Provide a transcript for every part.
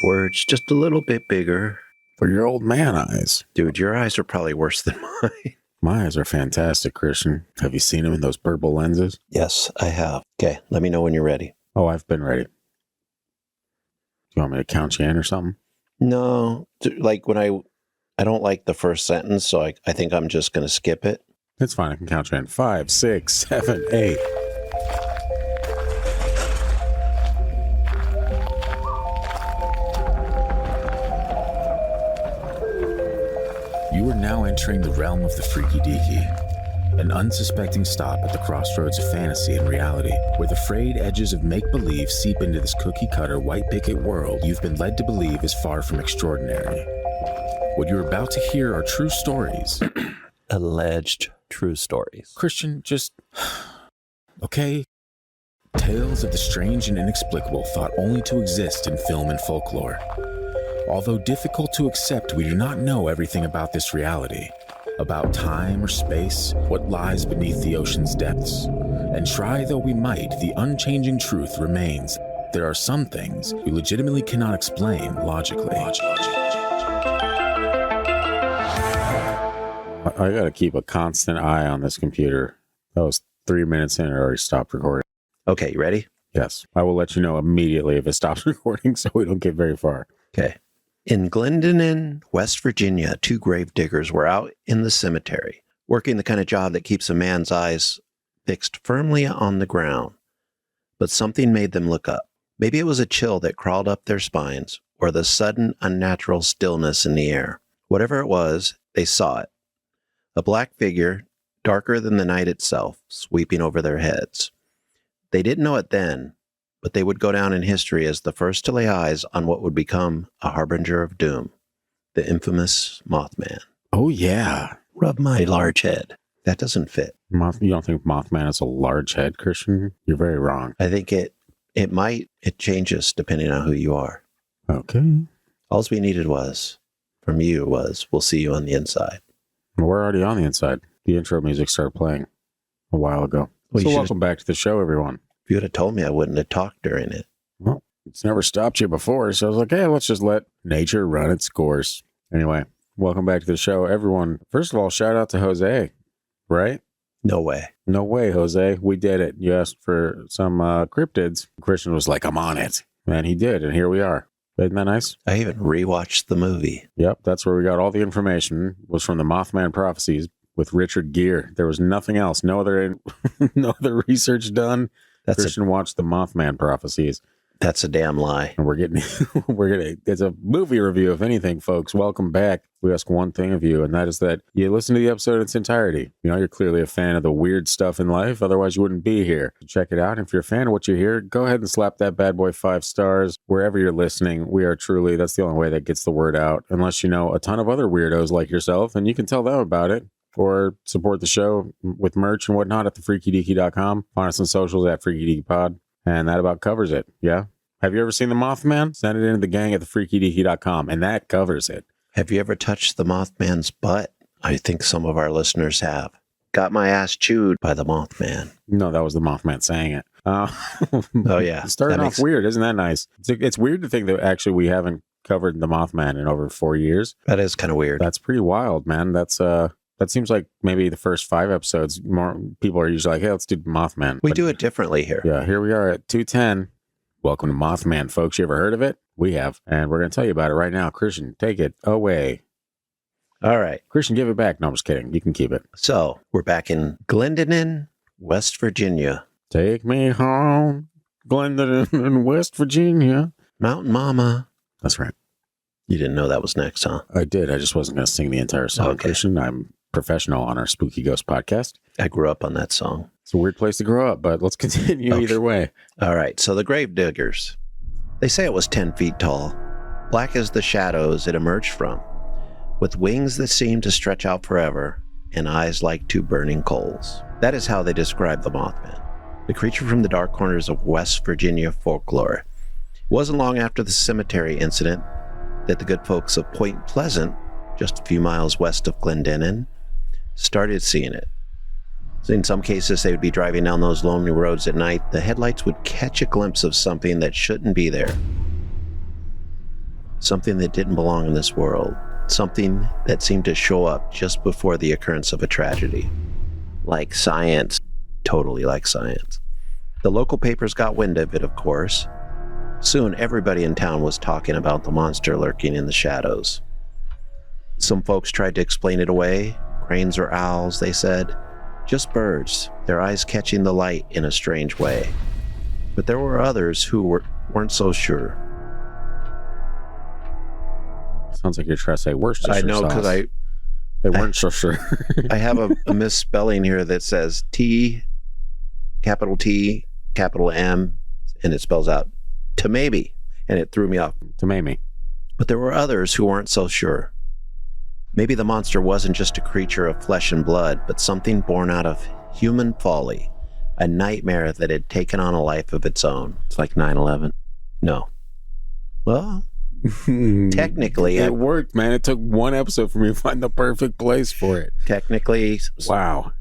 words just a little bit bigger. For your old man eyes. Dude, your eyes are probably worse than mine. My eyes are fantastic, Christian. Have you seen them in those purple lenses? Yes, I have. Okay, let me know when you're ready. Oh, I've been ready. You want me to count you in or something? No, like when I don't like the first sentence, so I think I'm just going to skip it. It's fine. I can count you in. 5, 6, 7, 8. You are now entering the realm of the freaky deaky, an unsuspecting stop at the crossroads of fantasy and reality, where the frayed edges of make-believe seep into this cookie-cutter white picket world you've been led to believe is far from extraordinary. What you're about to hear are true stories. Alleged true stories. Christian, just... okay? Tales of the strange and inexplicable thought only to exist in film and folklore. Although difficult to accept, we do not know everything about this reality. About time or space, what lies beneath the ocean's depths. And try though we might, the unchanging truth remains. There are some things we legitimately cannot explain logically. I gotta keep a constant eye on this computer. That was 3 minutes in, it already stopped recording. Okay, you ready? Yes. I will let you know immediately if it stops recording so we don't get very far. Okay. In Glendon, West Virginia, 2 grave diggers were out in the cemetery, working the kind of job that keeps a man's eyes fixed firmly on the ground. But something made them look up. Maybe it was a chill that crawled up their spines, or the sudden unnatural stillness in the air. Whatever it was, they saw it. A black figure, darker than the night itself, sweeping over their heads. They didn't know it then, but they would go down in history as the first to lay eyes on what would become a harbinger of doom, the infamous Mothman. Oh, yeah. Rub my large head. That doesn't fit. You don't think Mothman is a large head, Christian? You're very wrong. I think it changes depending on who you are. Okay. All we needed from you was, we'll see you on the inside. We're already on the inside. The intro music started playing a while ago. Well, so welcome back to the show, everyone. If you would have told me, I wouldn't have talked during it. Well, it's never stopped you before, so I was like, hey, let's just let nature run its course. Anyway, welcome back to the show, everyone. First of all, shout out to Jose, right? No way. No way, Jose. We did it. You asked for some cryptids. Christian was like, I'm on it. And he did, and here we are. Isn't that nice? I even rewatched the movie. Yep, that's where we got all the information. It was from the Mothman Prophecies with Richard Gere. There was nothing else. No other research done. Christian watched the Mothman Prophecies. That's a damn lie. And it's a movie review, if anything, folks. Welcome back. We ask one thing of you, and that is that you listen to the episode in its entirety. You know, you're clearly a fan of the weird stuff in life. Otherwise, you wouldn't be here. Check it out. If you're a fan of what you hear, go ahead and slap that bad boy 5 stars wherever you're listening. We are truly, that's the only way that gets the word out. Unless you know a ton of other weirdos like yourself, and you can tell them about it. Or support the show with merch and whatnot at thefreakydeaky.com. Find us on socials at FreakyDeakyPod. And that about covers it. Yeah. Have you ever seen the Mothman? Send it into the gang at thefreakydeaky.com. And that covers it. Have you ever touched the Mothman's butt? I think some of our listeners have. Got my ass chewed by the Mothman. No, that was the Mothman saying it. Oh, yeah. Starting off weird. Isn't that nice? It's weird to think that actually we haven't covered the Mothman in over 4 years. That is kind of weird. That's pretty wild, man. That seems like maybe the first 5 episodes, more people are usually like, hey, let's do Mothman. We do it differently here. Yeah, here we are at 210. Welcome to Mothman, folks. You ever heard of it? We have. And we're going to tell you about it right now. Christian, take it away. All right. Christian, give it back. No, I'm just kidding. You can keep it. So we're back in Glendon, West Virginia. Take me home, Glendon, West Virginia. Mountain Mama. That's right. You didn't know that was next, huh? I did. I just wasn't going to sing the entire song, okay. Christian. I'm professional on our Spooky Ghost podcast. I grew up on that song. It's a weird place to grow up, but let's continue either way. All right. So the grave diggers, they say it was 10 feet tall, black as the shadows it emerged from, with wings that seemed to stretch out forever and eyes like 2 burning coals. That is how they describe the Mothman, the creature from the dark corners of West Virginia folklore. It wasn't long after the cemetery incident that the good folks of Point Pleasant, just a few miles west of Glendon, started seeing it. So in some cases, they would be driving down those lonely roads at night. The headlights would catch a glimpse of something that shouldn't be there. something that didn't belong in this world, something that seemed to show up just before the occurrence of a tragedy. Like science, totally like science. The local papers got wind of it, of course. Soon, everybody in town was talking about the monster lurking in the shadows. Some folks tried to explain it away. Cranes or owls, they said. Just birds, their eyes catching the light in a strange way. But there were others who weren't so sure. Sounds like you're trying to say Worcestershire I know, sauce. because They weren't so sure. I have a misspelling here that says T, capital M, and it spells out to maybe, and it threw me off. To maybe. But there were others who weren't so sure. Maybe the monster wasn't just a creature of flesh and blood, but something born out of human folly, a nightmare that had taken on a life of its own. It's like 9/11. No. Well, technically, it worked, man. It took one episode for me to find the perfect place for it. Technically, wow.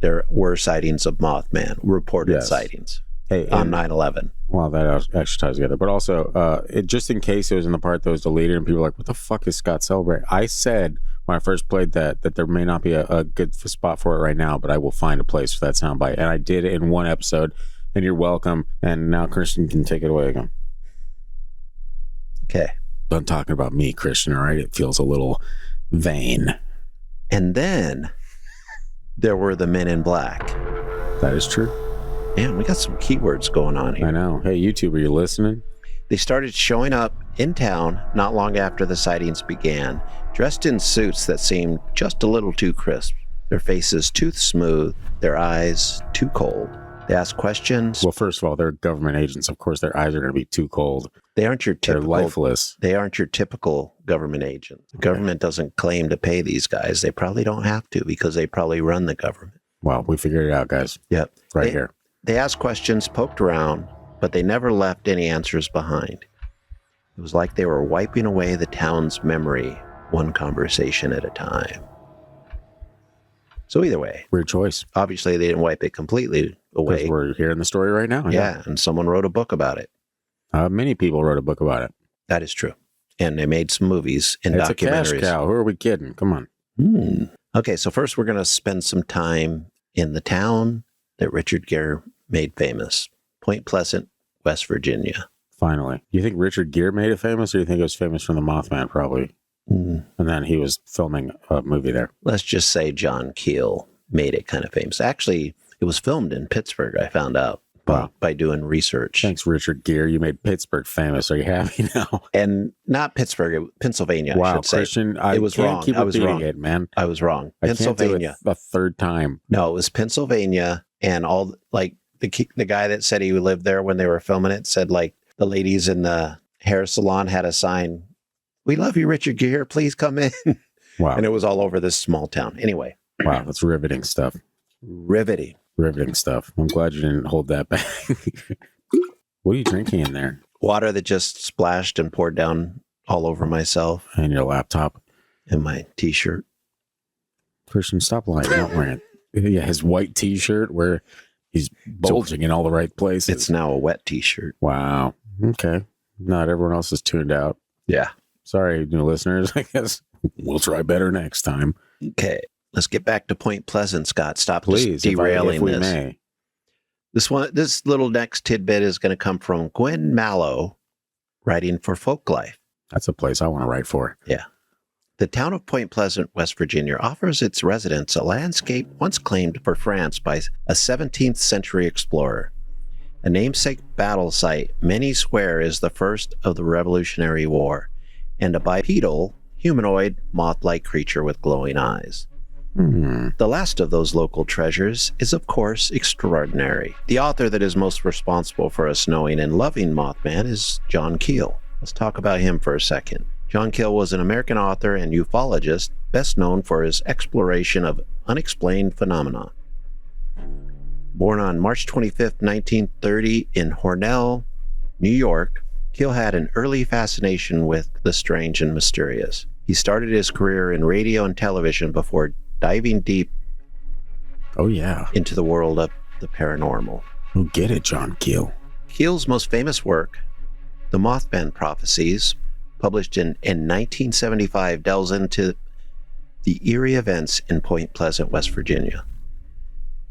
There were sightings of Mothman, reported sightings on 9/11. Well, that actually ties together. But also, just in case it was in the part that was deleted and people were like, what the fuck is Scott celebrating? I said when I first played that there may not be a good spot for it right now, but I will find a place for that soundbite. And I did it in one episode, and you're welcome. And now Christian can take it away again. Okay. Done talking about me, Christian, all right? It feels a little vain. And then there were the men in black. That is true. Man, we got some keywords going on here. I know. Hey, YouTube, are you listening? They started showing up in town not long after the sightings began, dressed in suits that seemed just a little too crisp. Their faces too smooth, their eyes too cold. They asked questions. Well, first of all, they're government agents. Of course, their eyes are going to be too cold. They aren't your typical. They're lifeless. They aren't your typical government agent. The government doesn't claim to pay these guys. They probably don't have to because they probably run the government. Well, we figured it out, guys. Yep. Here. They asked questions, poked around, but they never left any answers behind. It was like they were wiping away the town's memory, one conversation at a time. So either way. Weird choice. Obviously, they didn't wipe it completely away. Because we're hearing the story right now. Yeah, and someone wrote a book about it. Many people wrote a book about it. That is true. And they made some movies and documentaries. It's a cash cow. Who are we kidding? Come on. Okay, so first we're going to spend some time in the town that Richard Gere made famous, Point Pleasant, West Virginia. Finally. You think Richard Gere made it famous, or you think it was famous from the Mothman, probably? And then he was filming a movie there. Let's just say John Keel made it kind of famous. Actually, it was filmed in Pittsburgh, I found out by doing research. Thanks, Richard Gere. You made Pittsburgh famous. Are you happy now? And not Pittsburgh, Pennsylvania, wow, I should say. Christian, it was wrong. Keep I was wrong. It, man. I was wrong. Pennsylvania. I can't do it the third time. No, it was Pennsylvania, and all like the guy that said he lived there when they were filming it said like the ladies in the hair salon had a sign, "We love you, Richard Gere. Please come in." Wow. And it was all over this small town. Anyway. Wow, that's riveting stuff. Riveting stuff. I'm glad you didn't hold that back. What are you drinking in there? Water that just splashed and poured down all over myself. And your laptop. And my t-shirt. Christian, stop lying. You're not wearing it. Yeah, his white t-shirt where he's bulging in all the right places. It's now a wet t-shirt. Wow. Okay. Not everyone else is tuned out. Yeah. Sorry, new listeners. I guess we'll try better next time. Okay. Let's get back to Point Pleasant, Scott. Stop Please, derailing if we this. May. This little next tidbit is going to come from Gwen Mallow, writing for Folklife. That's a place I want to write for. Yeah. The town of Point Pleasant, West Virginia, offers its residents a landscape once claimed for France by a 17th century explorer. A namesake battle site many swear is the first of the Revolutionary War, and a bipedal, humanoid, moth-like creature with glowing eyes. The last of those local treasures is, of course, extraordinary. The author that is most responsible for us knowing and loving Mothman is John Keel. Let's talk about him for a second. John Keel was an American author and ufologist, best known for his exploration of unexplained phenomena. Born on March 25, 1930 in Hornell, New York, Keel had an early fascination with the strange and mysterious. He started his career in radio and television before diving deep into the world of the paranormal. Oh, get it, John Keel. Keel's most famous work, The Mothman Prophecies, published in 1975, delves into the eerie events in Point Pleasant, West Virginia.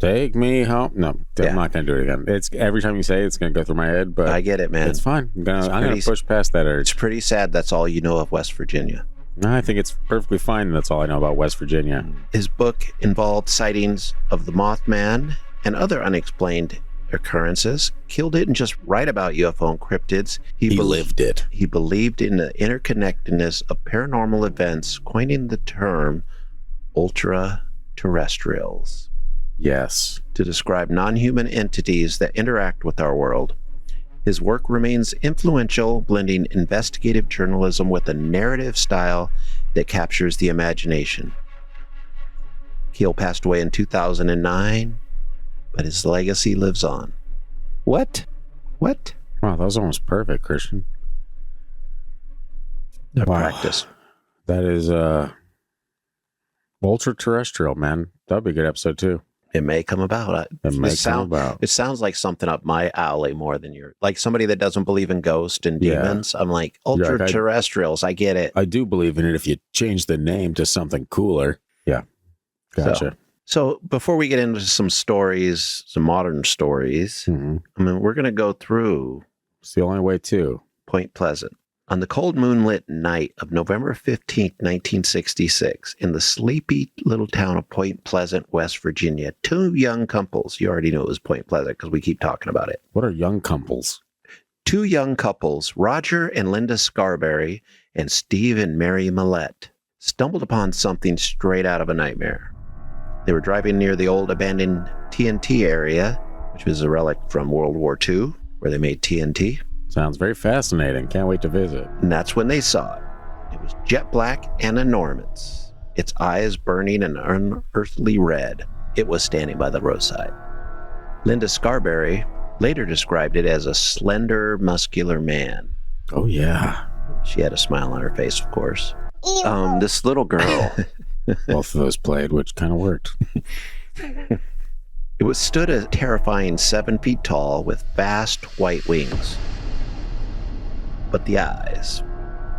Take me home. No, I'm not going to do it again. It's every time you say it, it's going to go through my head, but I get it, man. it's fine. I'm going to push past that urge. It's pretty sad that's all you know of West Virginia. No, I think it's perfectly fine. That's all I know about West Virginia. His book involved sightings of the Mothman and other unexplained occurrences. Keel didn't just write about UFO and cryptids. He lived it. He believed in the interconnectedness of paranormal events, coining the term ultraterrestrials. Yes. To describe non-human entities that interact with our world. His work remains influential, blending investigative journalism with a narrative style that captures the imagination. Keel passed away in 2009, but his legacy lives on. What? Wow, that was almost perfect, Christian. No practice. That is Ultraterrestrial, man. That'd be a good episode too. It may come about. It sounds like something up my alley more than like somebody that doesn't believe in ghosts and demons. I'm like, ultraterrestrials. I get it. I do believe in it if you change the name to something cooler. Yeah. Gotcha. So before we get into some stories, some modern stories, I mean, we're going to go through. It's the only way to. Point Pleasant. On the cold moonlit night of November 15th, 1966, in the sleepy little town of Point Pleasant, West Virginia, two young couples, you already know it was Point Pleasant because we keep talking about it. What are young couples? Two young couples, Roger and Linda Scarberry and Steve and Mary Millette, stumbled upon something straight out of a nightmare. They were driving near the old abandoned TNT area, which was a relic from World War II, where they made TNT. Sounds very fascinating. Can't wait to visit. And that's when they saw it. It was jet black and enormous, its eyes burning an unearthly red. It was standing by the roadside. Linda Scarberry later described it as a slender, muscular man. Oh, yeah. She had a smile on her face, of course. This little girl. Both of those played, which kind of worked. It stood a terrifying 7 feet tall with vast white wings. But the eyes,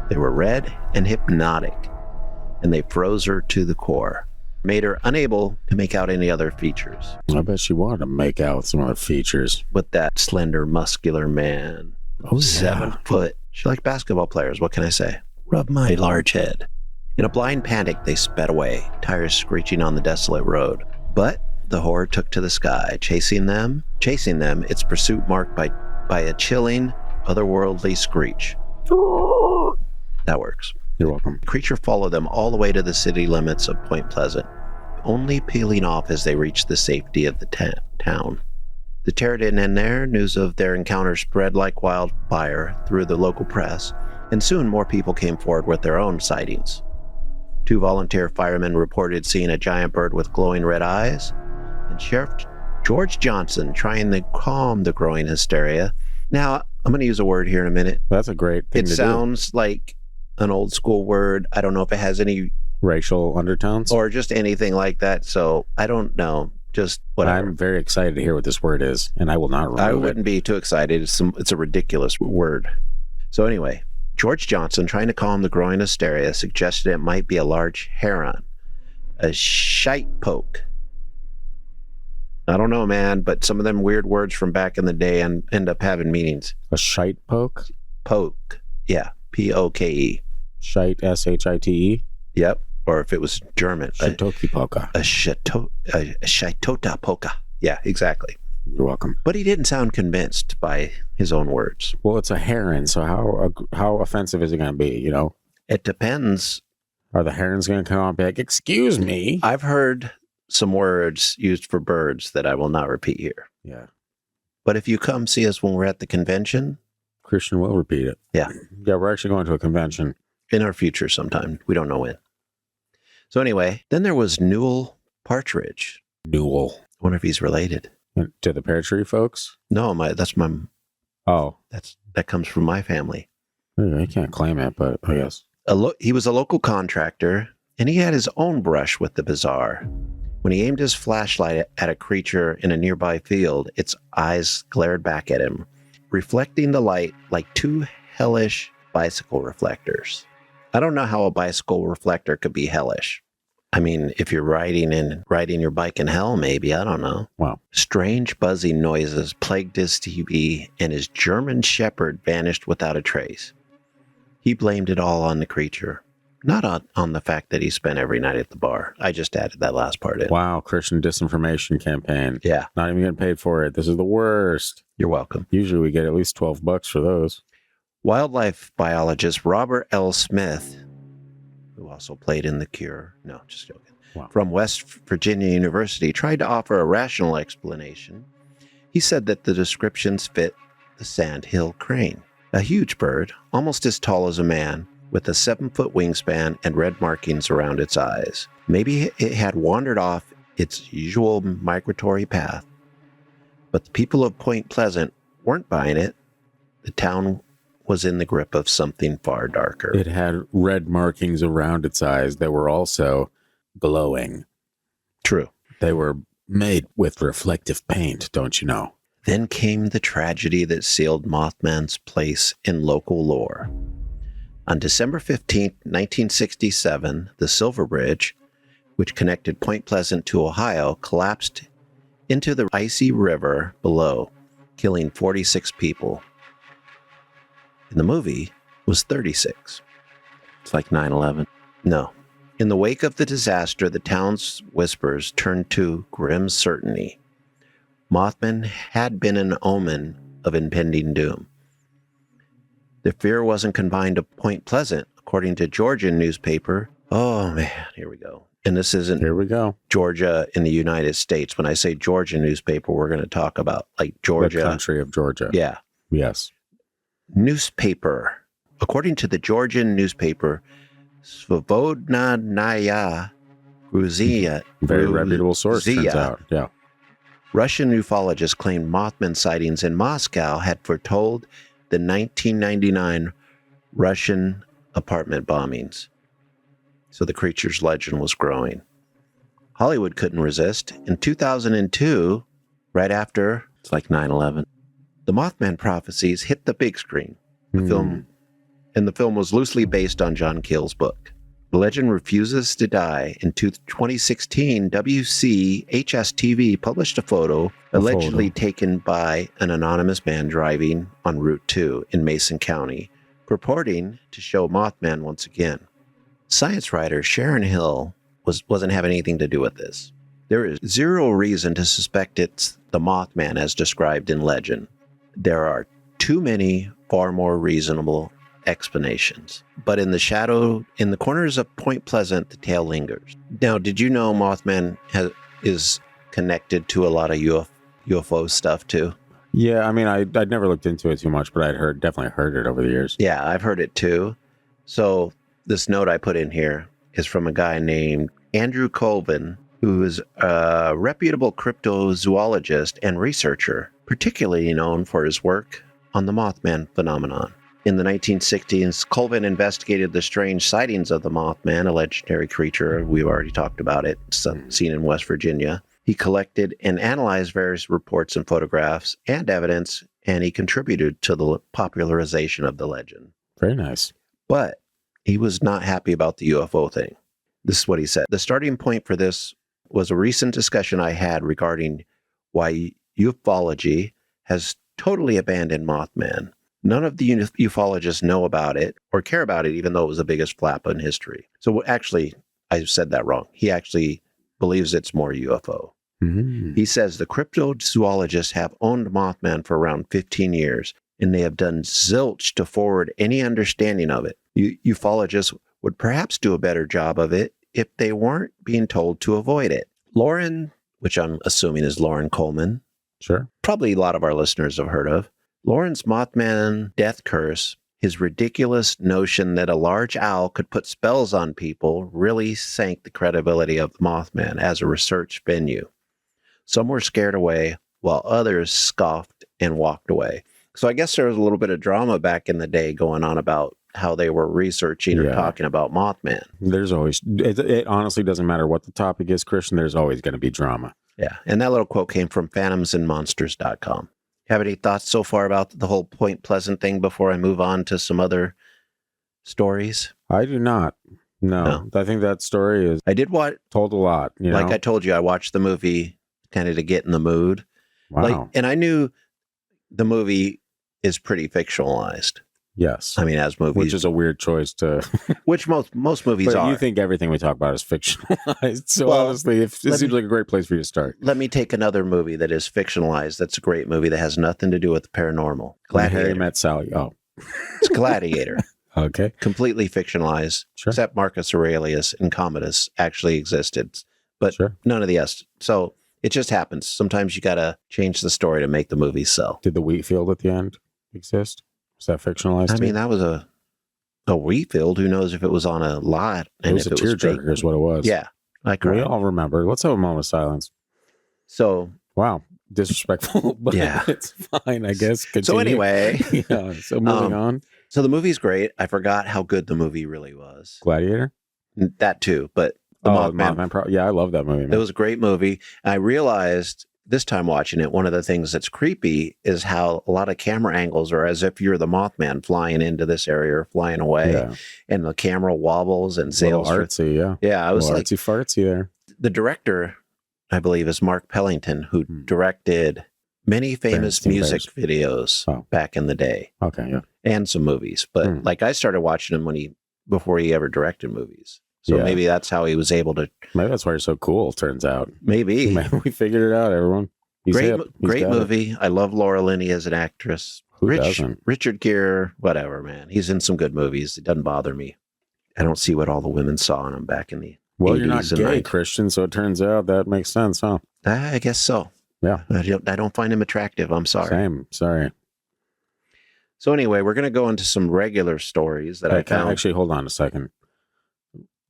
they were red and hypnotic, and they froze her to the core, made her unable to make out any other features. I bet she wanted to make out some other features. With that slender, muscular man. Oh, 7 foot. She liked basketball players, what can I say? Rub my large head. In a blind panic, they sped away, tires screeching on the desolate road. But the horror took to the sky, chasing them, its pursuit marked by a chilling, otherworldly screech. That works. You're welcome. The creature followed them all the way to the city limits of Point Pleasant, only peeling off as they reached the safety of the town. The terror didn't end there. News of their encounter spread like wildfire through the local press, and soon more people came forward with their own sightings. 2 volunteer firemen reported seeing a giant bird with glowing red eyes, and Sheriff George Johnson trying to calm the growing hysteria. Now, I'm going to use a word here in a minute. That's a great thing to do. It sounds like an old school word. I don't know if it has any racial undertones or just anything like that. So I don't know. Just whatever. I'm very excited to hear what this word is, and I will not remove it. I wouldn't be too excited. It's a ridiculous word. So anyway, George Johnson, trying to calm the growing hysteria, suggested it might be a large heron, a shite poke. I don't know, man, but some of them weird words from back in the day end up having meanings. A shite poke? Poke. Yeah. P-O-K-E. Shite, S-H-I-T-E? Yep. Or if it was German. Shitoki poka. A shitota poka. Yeah, exactly. You're welcome. But he didn't sound convinced by his own words. Well, it's a heron, so how offensive is it going to be, you know? It depends. Are the herons going to come out and be like, excuse me? I've heard some words used for birds that I will not repeat here. Yeah. But if you come see us when we're at the convention, Christian will repeat it. Yeah. Yeah, we're actually going to a convention. In our future sometime. We don't know when. So anyway, then there was Newell Partridge. Newell. I wonder if he's related. To the pear tree folks? No, that's my... Oh. That comes from my family. I can't claim it, but I guess. He was a local contractor, and he had his own brush with the bizarre. When he aimed his flashlight at a creature in a nearby field, its eyes glared back at him, reflecting the light like 2 hellish bicycle reflectors. I don't know how a bicycle reflector could be hellish. I mean, if you're riding your bike in hell, maybe, I don't know. Wow. Strange buzzing noises plagued his TV, and his German shepherd vanished without a trace. He blamed it all on the creature, not on the fact that he spent every night at the bar. I just added that last part in. Wow, Christian disinformation campaign. Yeah. Not even getting paid for it. This is the worst. You're welcome. Usually we get at least $12 for those. Wildlife biologist Robert L. Smith, who also played in The Cure. No, just joking. Wow. From West Virginia University, tried to offer a rational explanation. He said that the descriptions fit the sandhill crane, a huge bird, almost as tall as a man, with a 7-foot wingspan and red markings around its eyes. Maybe it had wandered off its usual migratory path. But the people of Point Pleasant weren't buying it. The town was in the grip of something far darker. It had red markings around its eyes that were also glowing. True. They were made with reflective paint, don't you know? Then came the tragedy that sealed Mothman's place in local lore. On December 15, 1967, the Silver Bridge, which connected Point Pleasant to Ohio, collapsed into the icy river below, killing 46 people. In the movie was 36. It's like 9/11. No. In the wake of the disaster, the town's whispers turned to grim certainty. Mothman had been an omen of impending doom. The fear wasn't confined to Point Pleasant, according to Georgian newspaper. Oh man, here we go. And this isn't Here we go. Georgia in the United States. When I say Georgian newspaper, we're going to talk about like Georgia. The country of Georgia. Yeah. Yes. Newspaper. According to the Georgian newspaper, Svobodnaya Gruzia. Very reputable source, turns out. Yeah. Russian ufologists claimed Mothman sightings in Moscow had foretold the 1999 Russian apartment bombings. So the creature's legend was growing. Hollywood couldn't resist. In 2002, right after, it's like 9/11, the Mothman Prophecies hit the big screen. The film was loosely based on John Keel's book. The legend refuses to die. In 2016, WCHS-TV published a photo allegedly taken by an anonymous man driving on Route 2 in Mason County, purporting to show Mothman once again. Science writer Sharon Hill wasn't having anything to do with this. There is zero reason to suspect it's the Mothman as described in legend. There are too many far more reasonable explanations. But in the corners of Point Pleasant, the tale lingers. Now, did you know Mothman is connected to a lot of UFO stuff too? Yeah, I mean, I'd never looked into it too much, but definitely heard it over the years. Yeah, I've heard it too. So this note I put in here is from a guy named Andrew Colvin, who is a reputable cryptozoologist and researcher, particularly known for his work on the Mothman phenomenon. In the 1960s, Colvin investigated the strange sightings of the Mothman, a legendary creature. We've already talked about it, seen in West Virginia. He collected and analyzed various reports and photographs and evidence, and he contributed to the popularization of the legend. Very nice. But he was not happy about the UFO thing. This is what he said. The starting point for this was a recent discussion I had regarding why ufology has totally abandoned Mothman. None of the ufologists know about it or care about it, even though it was the biggest flap in history. So actually, I said that wrong. He actually believes it's more UFO. Mm-hmm. He says the cryptozoologists have owned Mothman for around 15 years, and they have done zilch to forward any understanding of it. Ufologists would perhaps do a better job of it if they weren't being told to avoid it. Lauren, which I'm assuming is Lauren Coleman, Sure. probably a lot of our listeners have heard of. Lauren's Mothman death curse, his ridiculous notion that a large owl could put spells on people, really sank the credibility of the Mothman as a research venue. Some were scared away, while others scoffed and walked away. So I guess there was a little bit of drama back in the day going on about how they were researching or talking about Mothman. There's always, it honestly doesn't matter what the topic is, Christian, there's always going to be drama. Yeah, and that little quote came from phantomsandmonsters.com. Have any thoughts so far about the whole Point Pleasant thing before I move on to some other stories? I do not. No. I think that story is I did what told a lot. Like I told you, I watched the movie kind of to get in the mood. Wow. And I knew the movie is pretty fictionalized. Yes. I mean, as movies, which is a weird choice to. Which most movies but are. You think everything we talk about is fictionalized? So honestly, it seems like a great place for you to start. Let me take another movie that is fictionalized. That's a great movie that has nothing to do with the paranormal. Gladiator. Harry Met Sally. Oh, it's Gladiator. Okay. Completely fictionalized. Sure. Except Marcus Aurelius and Commodus actually existed, but none of the S. So it just happens. Sometimes you got to change the story to make the movie sell. Did the wheat field at the end exist? Was that fictionalized? I mean, that was a wheat field. Who knows if it was on a lot? And it was a tearjerker is what it was. Yeah. We all remember. Let's have a moment of silence. So. Wow. Disrespectful, but it's fine, I guess. Continue. So anyway. So moving on. So the movie's great. I forgot how good the movie really was. Gladiator? That too, but the Mothman. Yeah, I love that movie. Man. It was a great movie. I realized this time watching it, one of the things that's creepy is how a lot of camera angles are as if you're the Mothman flying into this area or flying away, and the camera wobbles and sails. Artsy, yeah. I was like artsy fartsy there. The director, I believe, is Mark Pellington, who directed many famous music videos back in the day. Okay, yeah, and some movies. But like I started watching him before he ever directed movies. So maybe that's how he was able to. Maybe that's why you're so cool. Turns out. Maybe we figured it out. Everyone. Great movie. I love Laura Linney as an actress. Who doesn't? Richard Gere, whatever, man. He's in some good movies. It doesn't bother me. I don't see what all the women saw in him back in the. Well, you're not gay, Christian, so it turns out that makes sense, huh? I guess so. Yeah. I don't find him attractive. I'm sorry. Same. Sorry. So anyway, we're going to go into some regular stories that I found. Actually, hold on a second.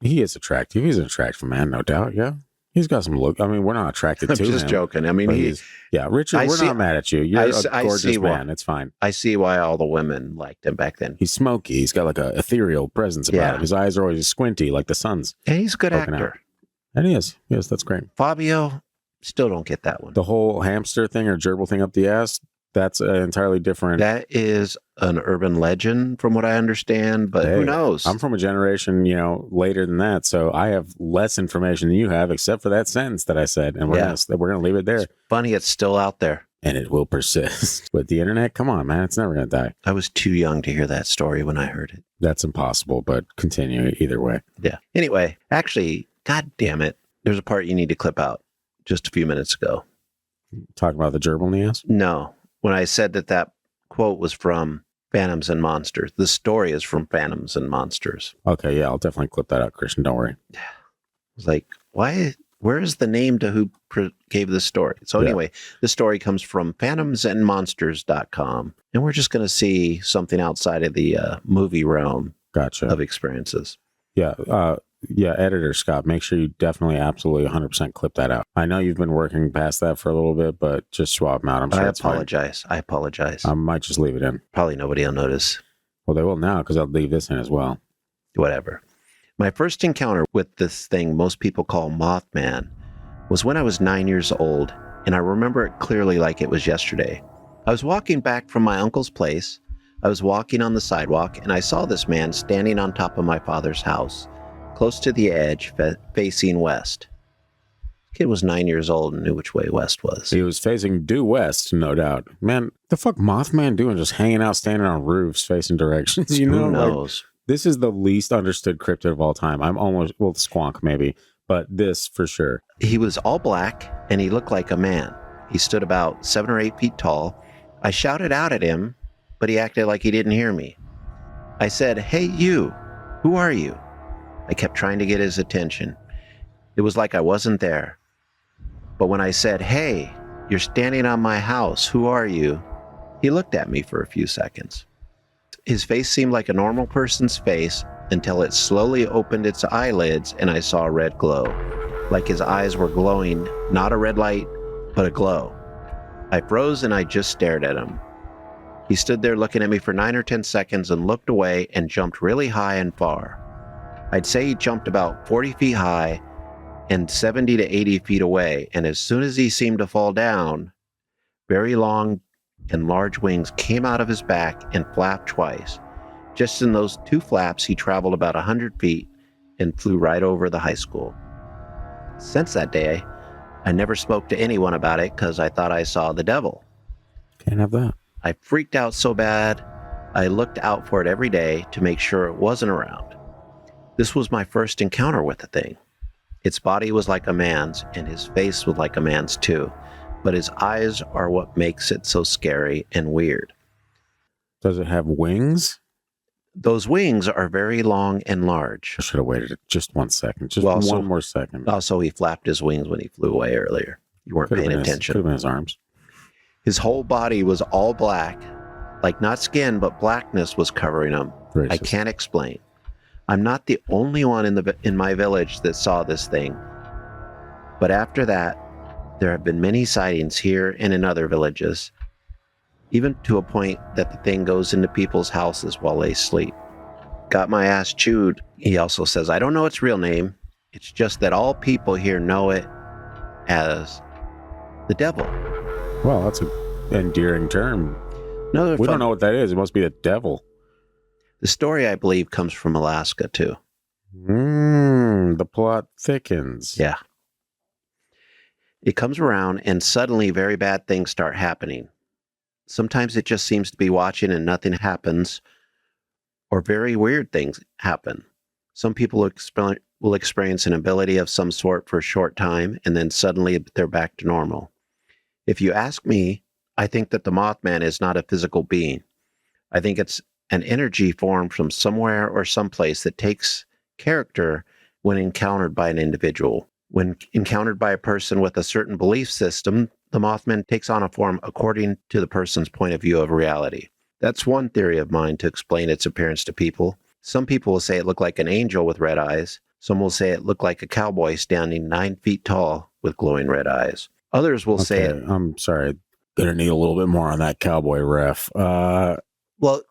He is attractive. He's an attractive man, no doubt. Yeah. He's got some look. I mean, we're not attracted to him. I'm just joking. I mean, Richard, we're not mad at you. You're a gorgeous man. It's fine. I see why all the women liked him back then. He's smoky. He's got like a ethereal presence about him. His eyes are always squinty like the sun's. And he's a good actor. Out. And he is. Yes, that's great. Fabio, still don't get that one. The whole hamster thing or gerbil thing up the ass, that's entirely different. That is an urban legend from what I understand, but who knows? I'm from a generation, later than that, so I have less information than you have, except for that sentence that I said, and we're gonna leave it there. It's funny, it's still out there. And it will persist. With the internet, come on, man, it's never gonna die. I was too young to hear that story when I heard it. That's impossible, but continue either way. Yeah. Anyway, actually, God damn it, there's a part you need to clip out just a few minutes ago. Talking about the gerbil in the ass? No. When I said that quote was from Phantoms and Monsters. The story is from Phantoms and Monsters. Okay, yeah, I'll definitely clip that out, Christian. Don't worry. I was like, why? Where is the name to who gave this story? So anyway, the story comes from phantomsandmonsters.com. And we're just going to see something outside of the movie realm of experiences. Yeah, editor Scott, make sure you definitely absolutely 100% clip that out. I know you've been working past that for a little bit, but just swap them out. I'm sure I apologize. I might just leave it in. Probably nobody will notice. Well, they will now because I'll leave this in as well. Whatever. My first encounter with this thing most people call Mothman was when I was 9 years old, and I remember it clearly like it was yesterday. I was walking back from my uncle's place. I was walking on the sidewalk, and I saw this man standing on top of my father's house, close to the edge, facing west. The kid was 9 years old and knew which way west was. He was facing due west, no doubt. Man, the fuck Mothman doing just hanging out, standing on roofs, facing directions? Who knows? This is the least understood cryptid of all time. I'm almost, Squonk maybe, but this for sure. He was all black and he looked like a man. He stood about 7 or 8 feet tall. I shouted out at him, but he acted like he didn't hear me. I said, "Hey, you, who are you?" I kept trying to get his attention. It was like I wasn't there. But when I said, "Hey, you're standing on my house, who are you?" he looked at me for a few seconds. His face seemed like a normal person's face until it slowly opened its eyelids and I saw a red glow. Like his eyes were glowing, not a red light, but a glow. I froze and I just stared at him. He stood there looking at me for 9 or 10 seconds and looked away and jumped really high and far. I'd say he jumped about 40 feet high and 70 to 80 feet away, and as soon as he seemed to fall down, very long and large wings came out of his back and flapped twice. Just in those 2 flaps, he traveled about 100 feet and flew right over the high school. Since that day, I never spoke to anyone about it because I thought I saw the devil. Can't have that. I freaked out so bad, I looked out for it every day to make sure it wasn't around. This was my first encounter with the thing. Its body was like a man's, and his face was like a man's too, but his eyes are what makes it so scary and weird. Does it have wings? Those wings are very long and large. I should have waited just 1 second. Just one more second. Also, he flapped his wings when he flew away earlier. You weren't paying attention. Could have been his arms. His whole body was all black, like not skin, but blackness was covering him. Racist. I can't explain. I'm not the only one in my village that saw this thing. But after that, there have been many sightings here and in other villages, even to a point that the thing goes into people's houses while they sleep. Got my ass chewed. He also says, I don't know its real name. It's just that all people here know it as the devil. Well, that's an endearing term. No, we don't know what that is. It must be the devil. The story, I believe, comes from Alaska, too. The plot thickens. Yeah. It comes around and suddenly very bad things start happening. Sometimes it just seems to be watching and nothing happens, or very weird things happen. Some people will experience an ability of some sort for a short time, and then suddenly they're back to normal. If you ask me, I think that the Mothman is not a physical being. I think it's an energy formed from somewhere or someplace that takes character when encountered by an individual. When encountered by a person with a certain belief system, the Mothman takes on a form according to the person's point of view of reality. That's one theory of mine to explain its appearance to people. Some people will say it looked like an angel with red eyes. Some will say it looked like a cowboy standing 9 feet tall with glowing red eyes. Others will say it... I'm sorry. Gonna need a little bit more on that cowboy ref. Well,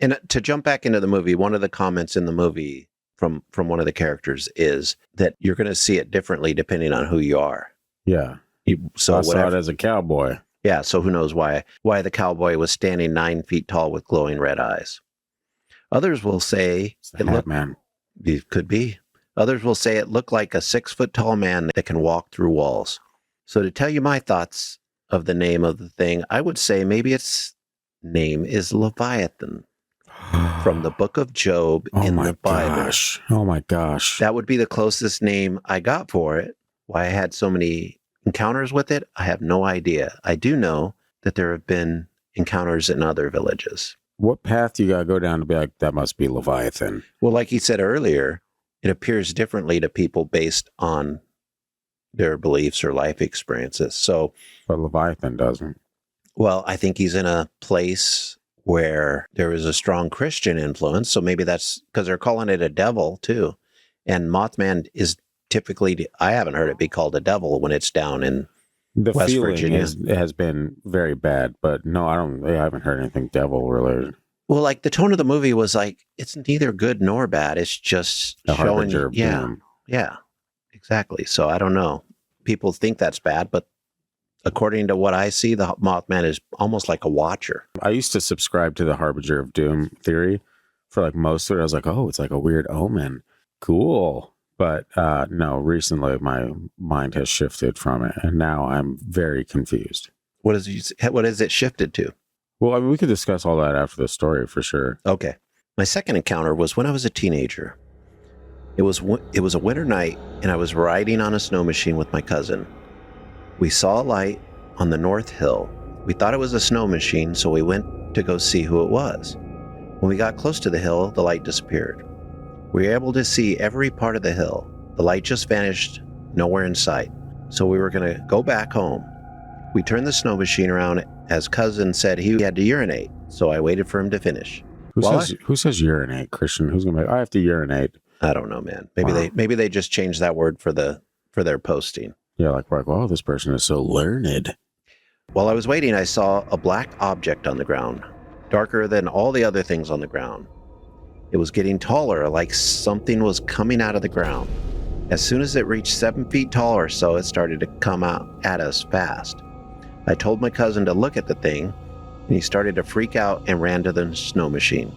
and to jump back into the movie, one of the comments in the movie from one of the characters is that you're going to see it differently depending on who you are. Yeah. So I saw it as a cowboy. Yeah, so who knows why the cowboy was standing 9 feet tall with glowing red eyes. Others will say it looked, man. It could be. Others will say it looked like a 6 foot tall man that can walk through walls. So to tell you my thoughts of the name of the thing, I would say maybe its name is Leviathan from the book of Job in the Bible. Oh my gosh. That would be the closest name I got for it. Why I had so many encounters with it, I have no idea. I do know that there have been encounters in other villages. What path do you got to go down to be like, that must be Leviathan? Well, like he said earlier, it appears differently to people based on their beliefs or life experiences. So, but Leviathan doesn't. Well, I think he's in a place where there is a strong Christian influence. So maybe that's because they're calling it a devil too. And Mothman is typically, I haven't heard it be called a devil when it's down in West Virginia. It has been very bad, but no, I haven't heard anything devil related. Well, like the tone of the movie was like, it's neither good nor bad. It's just a showing harbinger of doom. Yeah, exactly. So I don't know. People think that's bad, but according to what I see, the Mothman is almost like a watcher. I used to subscribe to the Harbinger of Doom theory for like most of it. I was like, oh, it's like a weird omen. Cool. But no, recently my mind has shifted from it, and now I'm very confused. What is it shifted to? Well, I mean, we could discuss all that after the story for sure. Okay. My second encounter was when I was a teenager. It was a winter night, and I was riding on a snow machine with my cousin. We saw a light on the North Hill. We thought it was a snow machine, so we went to go see who it was. When we got close to the hill, the light disappeared. We were able to see every part of the hill. The light just vanished, nowhere in sight. So we were going to go back home. We turned the snow machine around as cousin said he had to urinate, so I waited for him to finish. Who says urinate, Christian? Who's going to be like, I have to urinate? I don't know, man. Maybe they just changed that word for their posting. Yeah, like, wow, this person is so learned. While I was waiting, I saw a black object on the ground, darker than all the other things on the ground. It was getting taller, like something was coming out of the ground. As soon as it reached 7 feet tall or so, it started to come out at us fast. I told my cousin to look at the thing, and he started to freak out and ran to the snow machine.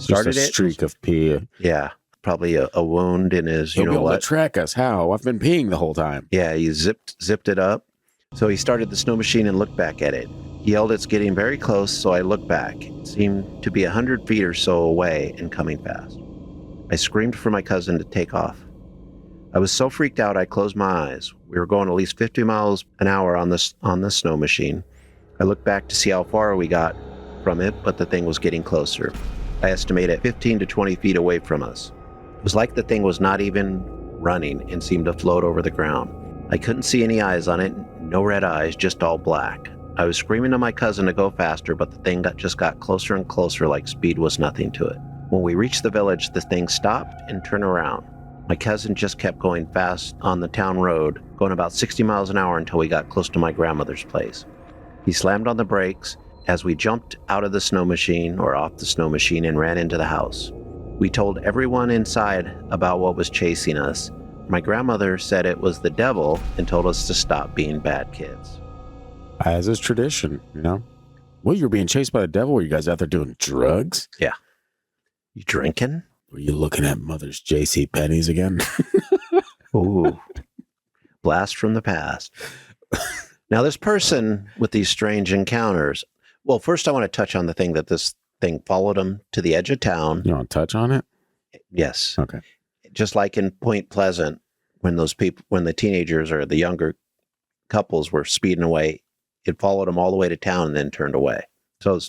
Started Just a streak of pee. Yeah, probably a wound in his, He'll be able to track us. How? I've been peeing the whole time. Yeah, he zipped it up. So he started the snow machine and looked back at it. He yelled, "It's getting very close," so I looked back. It seemed to be 100 feet or so away and coming fast. I screamed for my cousin to take off. I was so freaked out I closed my eyes. We were going at least 50 miles an hour on the snow machine. I looked back to see how far we got from it, but the thing was getting closer. I estimated 15 to 20 feet away from us. It was like the thing was not even running and seemed to float over the ground. I couldn't see any eyes on it, no red eyes, just all black. I was screaming to my cousin to go faster, but the thing just got closer and closer like speed was nothing to it. When we reached the village, the thing stopped and turned around. My cousin just kept going fast on the town road, going about 60 miles an hour until we got close to my grandmother's place. He slammed on the brakes as we jumped out of the snow machine or off the snow machine and ran into the house. We told everyone inside about what was chasing us. My grandmother said it was the devil and told us to stop being bad kids. As is tradition, you know? Well, you're being chased by the devil. Were you guys out there doing drugs? Yeah. You drinking? Were you looking at Mother's J.C. Penney's again? Ooh. Blast from the past. Now, this person with these strange encounters. Well, first I want to touch on the thing that this thing followed him to the edge of town. You want to touch on it? Yes. Okay. Just like in Point Pleasant, when the teenagers or the younger couples were speeding away, it followed them all the way to town and then turned away. So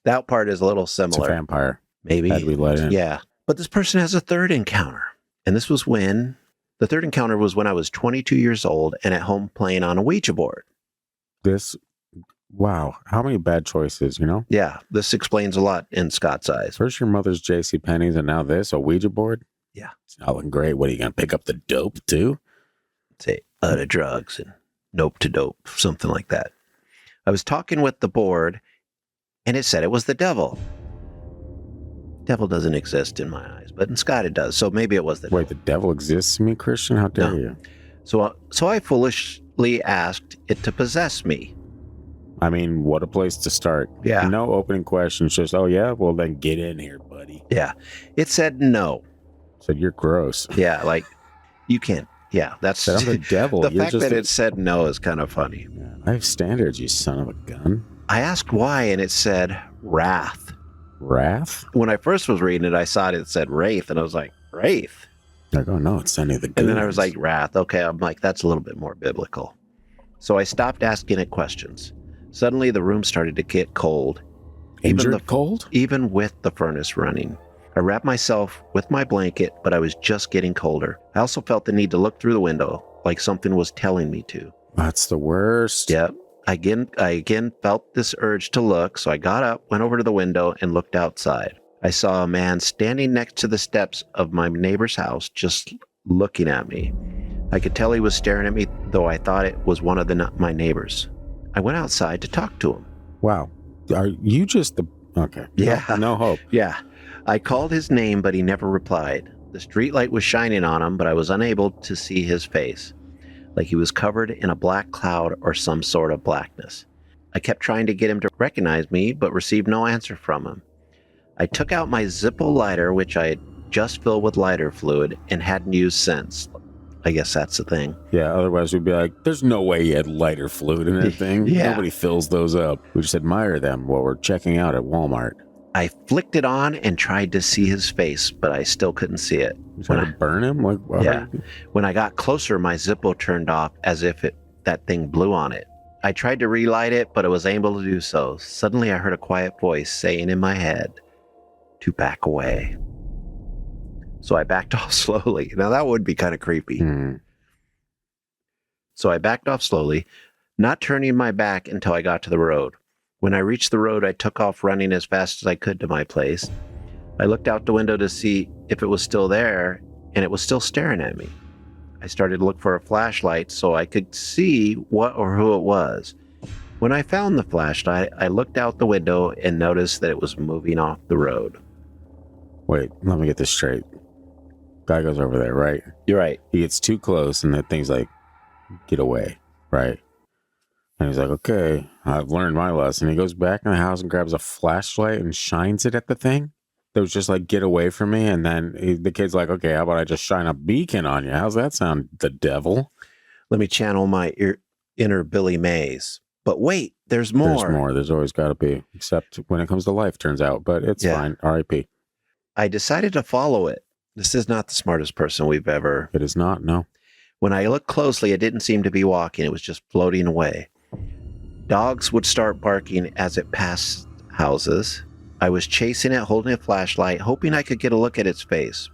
that part is a little similar. It's a vampire. Maybe. Had we let in. Yeah. But this person has a third encounter. And this was when the third encounter was when I was 22 years old and at home playing on a Ouija board. Wow. How many bad choices, you know? Yeah. This explains a lot in Scott's eyes. First your mother's J.C. Penney's and now this, a Ouija board? Yeah. It's not looking great. What, are you going to pick up the dope too? Say, to drugs and nope to dope, something like that. I was talking with the board and it said it was the devil. Devil doesn't exist in my eyes, but in Scott it does. So maybe it was the devil. Wait, the devil exists in me, Christian? How dare you? So I foolishly asked it to possess me. I mean, what a place to start. Yeah. No opening questions, just, oh yeah, well then get in here, buddy. Yeah. It said no. Said you're gross. Yeah, like you can't. Yeah, that's Said I'm the devil. The You're fact just that it said no is kind of funny. Yeah, I have standards, you son of a gun. I asked why, and it said wrath. Wrath? When I first was reading it, I saw it said wraith, and I was like, wraith? Like, oh no, it's sending the goons. And then I was like, wrath. Okay, I'm like, that's a little bit more biblical. So I stopped asking it questions. Suddenly, the room started to get cold. Cold? Even with the furnace running. I wrapped myself with my blanket, but I was just getting colder. I also felt the need to look through the window, like something was telling me to. That's the worst. Yep. I again felt this urge to look, so I got up, went over to the window, and looked outside. I saw a man standing next to the steps of my neighbor's house, just looking at me. I could tell he was staring at me, though I thought it was one of my neighbors. I went outside to talk to him. Wow. Are you just the... Okay. Yeah. No hope. Yeah. I called his name, but he never replied. The streetlight was shining on him, but I was unable to see his face, like he was covered in a black cloud or some sort of blackness. I kept trying to get him to recognize me, but received no answer from him. I took out my Zippo lighter, which I had just filled with lighter fluid and hadn't used since. I guess that's the thing. Yeah, otherwise we'd be like, there's no way you had lighter fluid in that thing. Yeah. Nobody fills those up. We just admire them while we're checking out at Walmart. I flicked it on and tried to see his face, but I still couldn't see it. You trying to burn him? Like, well, yeah. When I got closer, my Zippo turned off as if that thing blew on it. I tried to relight it, but I was unable to do so. Suddenly I heard a quiet voice saying in my head to back away. So I backed off slowly. Now that would be kind of creepy. So I backed off slowly, not turning my back until I got to the road. When I reached the road, I took off running as fast as I could to my place. I looked out the window to see if it was still there, and it was still staring at me. I started to look for a flashlight so I could see what or who it was. When I found the flashlight, I looked out the window and noticed that it was moving off the road. Wait, let me get this straight. Guy goes over there, right? You're right. He gets too close and that thing's like, get away, right? And he's like, okay, I've learned my lesson. He goes back in the house and grabs a flashlight and shines it at the thing. that was just like, get away from me. And then the kid's like, okay, how about I just shine a beacon on you? How's that sound, the devil? Let me channel my inner Billy Mays. But wait, there's more. There's more. There's always got to be, except when it comes to life, turns out. But it's fine. R.I.P. I decided to follow it. This is not the smartest person we've ever. It is not, no. When I looked closely, it didn't seem to be walking. It was just floating away. Dogs would start barking as it passed houses. I was chasing it, holding a flashlight, hoping I could get a look at its face.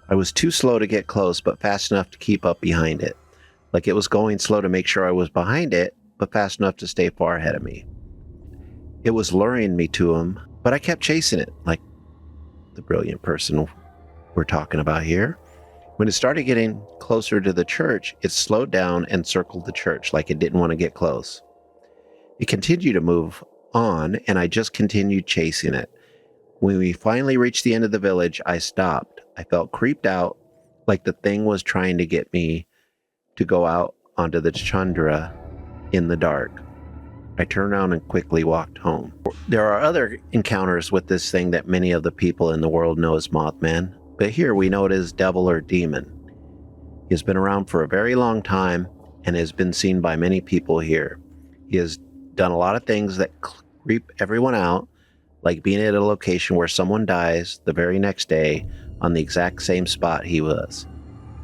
I was too slow to get close, but fast enough to keep up behind it. Like it was going slow to make sure I was behind it, but fast enough to stay far ahead of me. It was luring me to him, but I kept chasing it, like the brilliant person we're talking about here. When it started getting closer to the church, it slowed down and circled the church like it didn't want to get close. It continued to move on, and I just continued chasing it. When we finally reached the end of the village, I stopped. I felt creeped out, like the thing was trying to get me to go out onto the Chandra in the dark. I turned around and quickly walked home. There are other encounters with this thing that many of the people in the world know as Mothman, but here we know it as devil or demon. He has been around for a very long time and has been seen by many people here. He has done a lot of things that creep everyone out, like being at a location where someone dies the very next day on the exact same spot he was.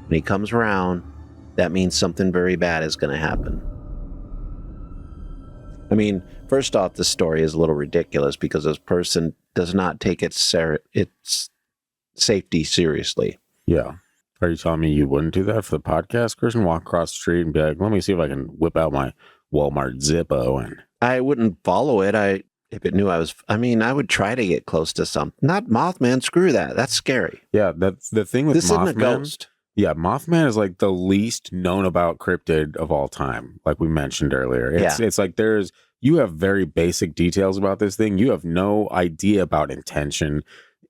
When he comes around, that means something very bad is going to happen. I mean, first off, the story is a little ridiculous because this person does not take its safety seriously. Yeah. Are you telling me you wouldn't do that for the podcast, Christian? Walk across the street and be like, let me see if I can whip out my Walmart Zippo. And I wouldn't follow it. If it knew I would try to get close to something. Not Mothman, screw that. That's scary. Yeah, that's the thing with this Mothman. Isn't a ghost. Yeah, Mothman is like the least known about cryptid of all time, like we mentioned earlier. It's like you have very basic details about this thing. You have no idea about intention,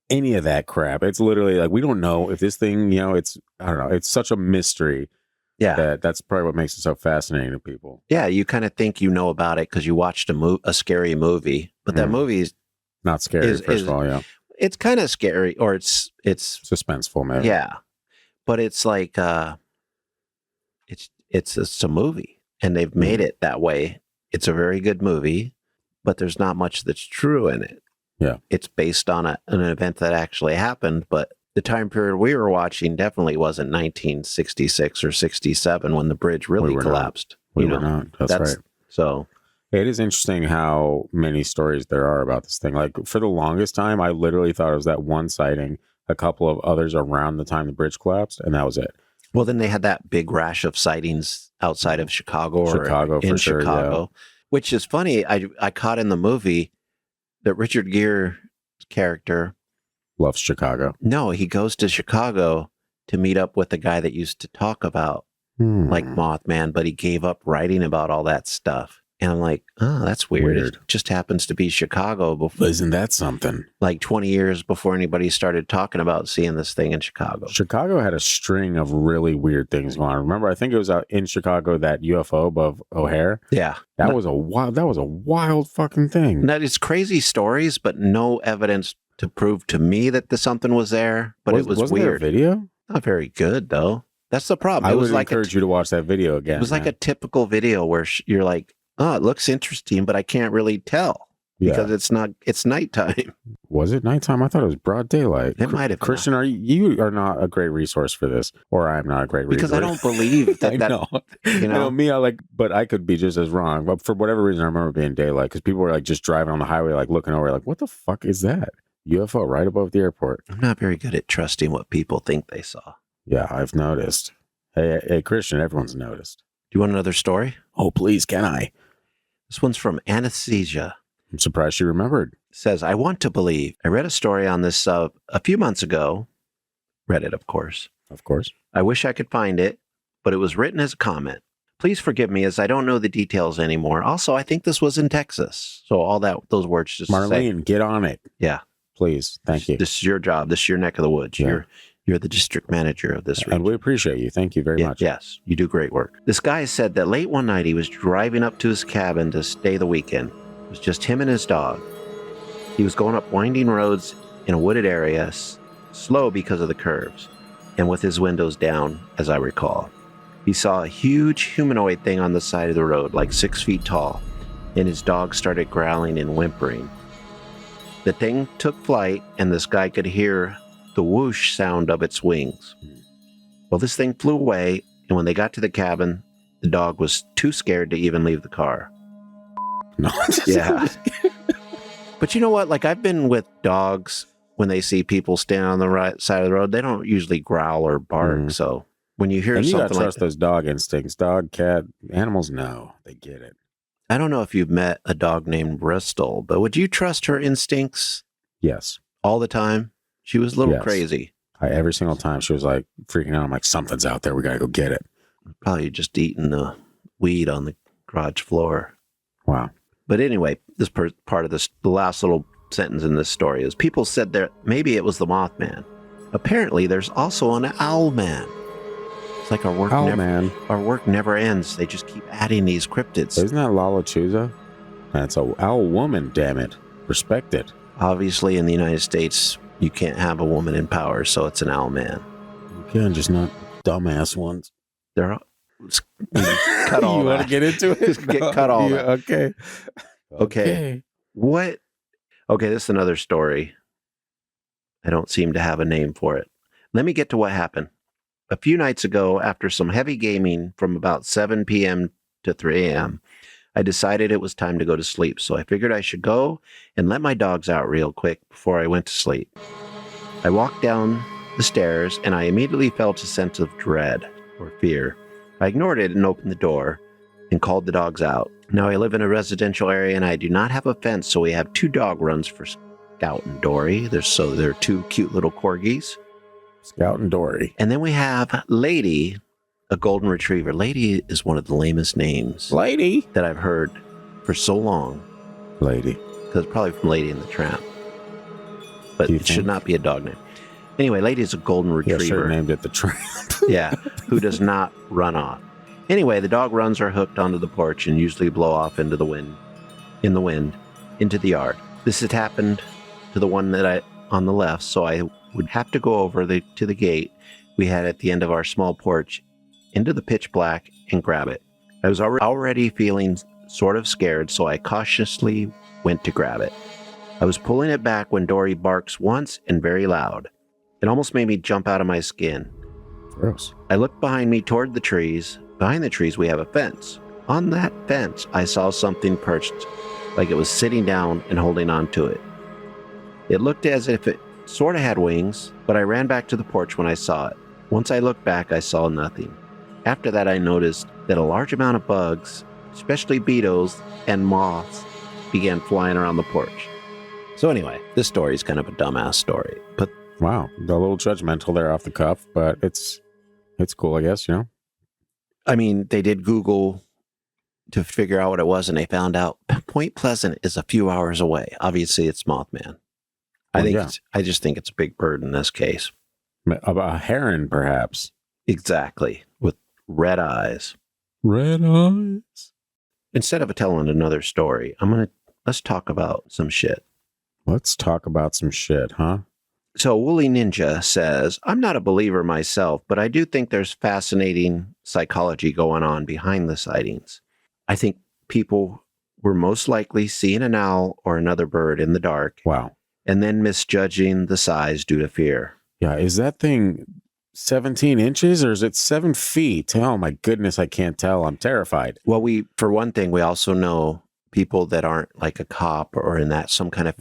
any of that crap. It's literally like, we don't know if this thing, I don't know. It's such a mystery. Yeah. That's probably what makes it so fascinating to people. Yeah, you kind of think you know about it because you watched a scary movie, but that movie is not scary, first of all, yeah. It's kind of scary, or it's suspenseful, man. Yeah. But it's like it's a movie, and they've made it that way. It's a very good movie, but there's not much that's true in it. Yeah. It's based on an event that actually happened, but the time period we were watching definitely wasn't 1966 or 67 when the bridge really collapsed. We were not. That's right. So it is interesting how many stories there are about this thing. Like, for the longest time, I literally thought it was that one sighting, a couple of others around the time the bridge collapsed, and that was it. Well, then they had that big rash of sightings outside of Chicago in Chicago, which is funny. I caught in the movie that Richard Gere's character loves Chicago. No, he goes to Chicago to meet up with the guy that used to talk about like Mothman, but he gave up writing about all that stuff. And I'm like, oh, that's weird. It just happens to be Chicago before. Isn't that something? Like 20 years before anybody started talking about seeing this thing in Chicago. Chicago had a string of really weird things going on. Remember, I think it was out in Chicago, that UFO above O'Hare. Yeah. That was a wild fucking thing. Now, it's crazy stories, but no evidence to prove to me that something was there. But it was wasn't weird. There a video? Not very good, though. That's the problem. I would encourage you to watch that video again. It was like a typical video where you're like, oh, it looks interesting, but I can't really tell because it's nighttime. Was it nighttime? I thought it was broad daylight. It might have been. Christian, you are not a great resource for this, or I'm not a great resource. Because I don't believe that. I know. You know me, but I could be just as wrong. But for whatever reason, I remember being daylight because people were like just driving on the highway, like looking over, like, what the fuck is that? UFO right above the airport. I'm not very good at trusting what people think they saw. Yeah, I've noticed. Hey, Christian, everyone's noticed. Do you want another story? Oh, please, can I? This one's from Anesthesia. I'm surprised she remembered. It says, I want to believe. I read a story on this a few months ago. Read it, of course. Of course. I wish I could find it, but it was written as a comment. Please forgive me as I don't know the details anymore. Also, I think this was in Texas. So all those words just Marlene, get on it. Yeah. Please. Thank you. This is your job. This is your neck of the woods. Yeah. You're the district manager of this region. And we appreciate you. Thank you very much. Yes, you do great work. This guy said that late one night he was driving up to his cabin to stay the weekend. It was just him and his dog. He was going up winding roads in a wooded area, slow because of the curves, and with his windows down, as I recall. He saw a huge humanoid thing on the side of the road, like 6 feet tall, and his dog started growling and whimpering. The thing took flight, and this guy could hear the whoosh sound of its wings. Well, this thing flew away, and when they got to the cabin, the dog was too scared to even leave the car. No. Yeah. But you know what? Like, I've been with dogs when they see people standing on the right side of the road. They don't usually growl or bark. So when you hear and you something gotta like trust that, those dog instincts. Dog, cat, animals know. They get it. I don't know if you've met a dog named Bristol, but would you trust her instincts Yes. all the time? She was a little Yes. crazy. Every single time she was like freaking out. I'm like, something's out there. We got to go get it. Probably just eating the weed on the garage floor. Wow. But anyway, this part of this, the last little sentence in this story is people said that maybe it was the Mothman. Apparently, there's also an owl man. It's like our work never ends. They just keep adding these cryptids. Isn't that Lala Chusa? That's a owl woman, damn it. Respect it. Obviously, in the United States, you can't have a woman in power, so it's an owl man. You can, just not dumbass ones. They're all, cut all you that. want to get into it? Just cut all that. Okay. Okay. What? Okay, this is another story. I don't seem to have a name for it. Let me get to what happened. A few nights ago, after some heavy gaming from about 7 p.m. to 3 a.m., I decided it was time to go to sleep, so I figured I should go and let my dogs out real quick before I went to sleep. I walked down the stairs, and I immediately felt a sense of dread or fear. I ignored it and opened the door and called the dogs out. Now, I live in a residential area, and I do not have a fence, so we have 2 dog runs for Scout and Dory. They're 2 cute little corgis. Scout and Dory. And then we have Lady, a golden retriever. Lady is one of the lamest names Lady. that I've heard for so long. Lady. Because it's probably from Lady and the Tramp. But it should not be a dog name. Anyway, Lady is a golden retriever. Yeah, sure named it the Tramp. Yeah, who does not run off. Anyway, the dog runs are hooked onto the porch and usually blow off into the wind, into the yard. This had happened to the one that on the left, so I would have to go over to the gate we had at the end of our small porch into the pitch black and grab it. I was already feeling sort of scared, so I cautiously went to grab it. I was pulling it back when Dory barks once and very loud. It almost made me jump out of my skin. Gross. I looked behind me toward the trees. Behind the trees, we have a fence. On that fence, I saw something perched, like it was sitting down and holding on to it. It looked as if it sort of had wings, but I ran back to the porch when I saw it. Once I looked back, I saw nothing. After that, I noticed that a large amount of bugs, especially beetles and moths, began flying around the porch. So anyway, this story is kind of a dumbass story, but wow, a little judgmental there off the cuff, but it's cool, I guess, you know? I mean, they did Google to figure out what it was, and they found out Point Pleasant is a few hours away. Obviously, it's Mothman. I just think it's a big bird in this case. A heron, perhaps. Exactly, with red eyes. Red eyes. Instead of telling another story, let's talk about some shit. Let's talk about some shit, huh? So Woolly Ninja says, I'm not a believer myself, but I do think there's fascinating psychology going on behind the sightings. I think people were most likely seeing an owl or another bird in the dark. Wow. And then misjudging the size due to fear. Yeah, is that thing 17 inches or is it 7 feet? Oh my goodness, I can't tell. I'm terrified. Well, for one thing, we also know people that aren't like a cop or in that some kind of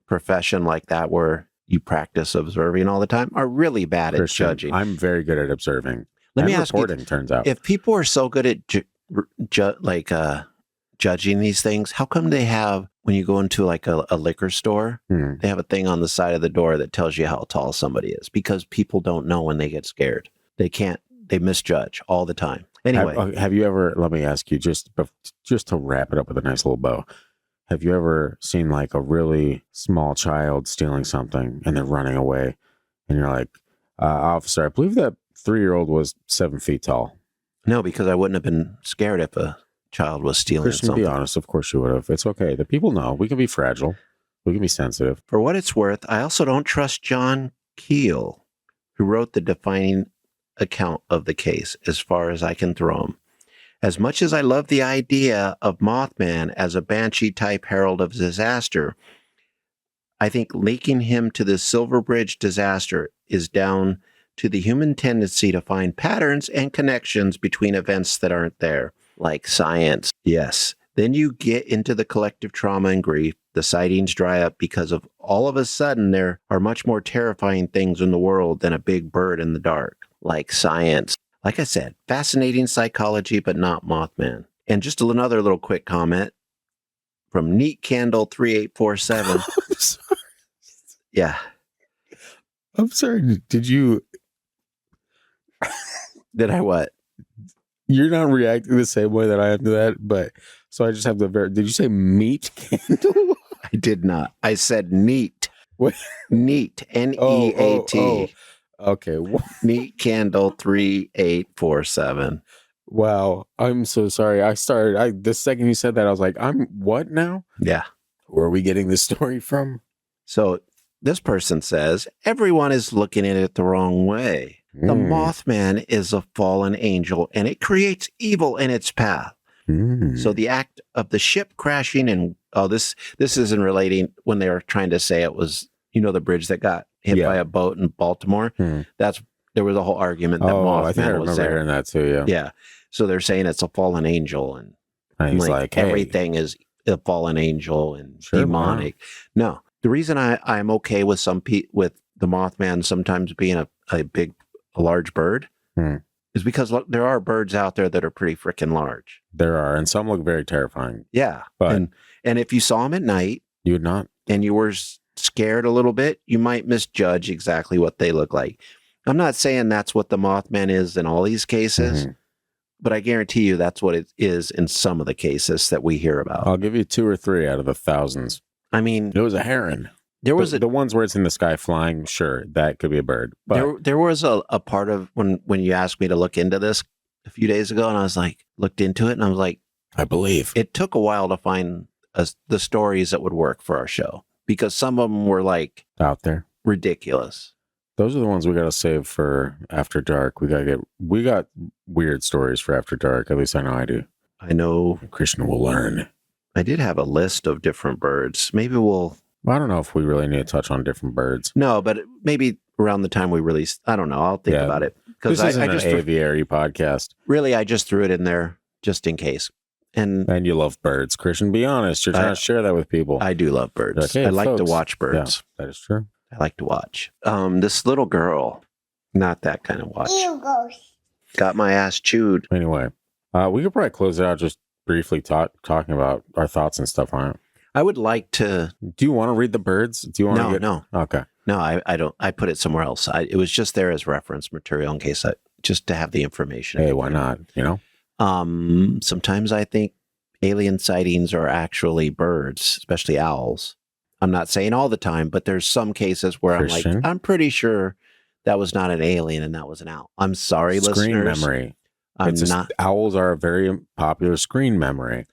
profession like that where you practice observing all the time are really bad at judging. I'm very good at observing. Let me ask reporting, you, turns out. If people are so good at judging these things, how come they have, when you go into like a liquor store, they have a thing on the side of the door that tells you how tall somebody is? Because people don't know when they get scared. They misjudge all the time. Anyway. Have you ever, let me ask you, just to wrap it up with a nice little bow, have you ever seen like a really small child stealing something and they're running away and you're like, officer, I believe that 3-year-old was 7 feet tall? No, because I wouldn't have been scared if a child was stealing Christian, something. be honest, of course you would have. It's okay. The people know we can be fragile. We can be sensitive. For what it's worth, I also don't trust John Keel, who wrote the defining account of the case, as far as I can throw him. As much as I love the idea of Mothman as a banshee-type herald of disaster, I think linking him to the Silver Bridge disaster is down to the human tendency to find patterns and connections between events that aren't there, like science. Yes. Then you get into the collective trauma and grief. The sightings dry up because of all of a sudden there are much more terrifying things in the world than a big bird in the dark, like science. Like I said, fascinating psychology, but not Mothman. And just another little quick comment from Neat Candle 3847. I'm sorry. Yeah. I'm sorry. Did you? Did I what? You're not reacting the same way that I am to that, but so I just have to did you say meat candle? I did not. I said neat. What? Neat. N-E-A-T. Okay. Neat Candle 3847. Wow. I'm so sorry. The second you said that, I was like, I'm what now? Yeah. Where are we getting this story from? So this person says, everyone is looking at it the wrong way. The Mothman is a fallen angel, and it creates evil in its path. So the act of the ship crashing and this isn't relating when they were trying to say it was, the bridge that got hit by a boat in Baltimore. There was a whole argument that Mothman I think I remember was there. hearing that too. Yeah. Yeah. So they're saying it's a fallen angel, and he's like, hey, everything is a fallen angel and demonic. Wow. No, the reason I'm okay with with the Mothman sometimes being a large bird is because there are birds out there that are pretty freaking large. There are, and some look very terrifying. Yeah. But and if you saw them at night, you would not, and you were scared a little bit, you might misjudge exactly what they look like. I'm not saying that's what the Mothman is in all these cases, but I guarantee you that's what it is in some of the cases that we hear about. I'll give you 2 or 3 out of the thousands. I mean, it was a heron. There was the ones where it's in the sky flying. Sure, that could be a bird. But there was a part of when you asked me to look into this a few days ago, and I was like, looked into it, and I was like, I believe it took a while to find the stories that would work for our show, because some of them were like out there ridiculous. Those are the ones we got to save for After Dark. We got weird stories for After Dark. At least I know I do. I know Christian will learn. I did have a list of different birds. Maybe I don't know if we really need to touch on different birds. No, but maybe around the time we release, I don't know. I'll think about it. Because this isn't an aviary podcast. Really, I just threw it in there just in case. And you love birds, Christian. Be honest. You're trying to share that with people. I do love birds. Like, hey, I like to watch birds. Yeah, that is true. I like to watch. This little girl, not that kind of watch. Got my ass chewed. Anyway, we could probably close it out just briefly talking about our thoughts and stuff on it. I would like to. Do you want to read the birds? Do you want to? No. Okay. No, I don't. I put it somewhere else. It was just there as reference material in case just to have the information. Hey, why not? Sometimes I think alien sightings are actually birds, especially owls. I'm not saying all the time, but there's some cases where Christian? I'm like, I'm pretty sure that was not an alien and that was an owl. I'm sorry, screen listeners. Memory. I'm not. Owls are a very popular screen memory.